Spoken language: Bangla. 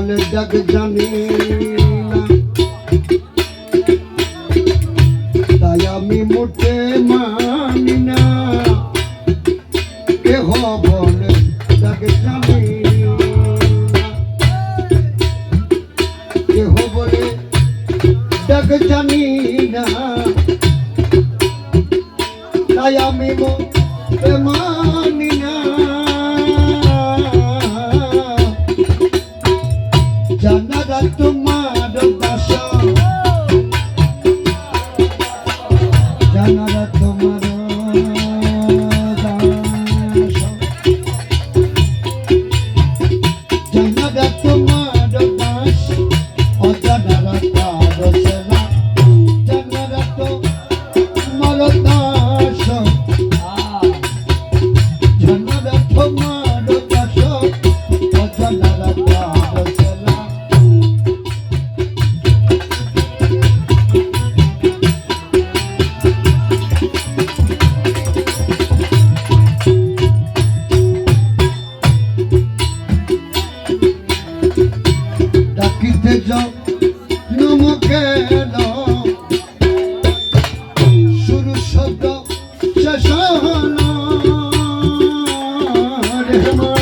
বলে ডাক জানি না, তাই আমি মোটে মানি না। কেহ বলে ডাক জানি না, কেহ বলে ডাক জানি না, তাই আমি মোটে মানি না। জানারা তোমার দাস, জানারা তোমার দাস, জানারা তোমার দাস, অজানারা তার সেনা। জানারা তোমার দাস, জানারা তোমার দাস, অজানারা তার সেনা। ডাকিতে যাও নমকে শুরু শব্দ শেষ হল রে মা।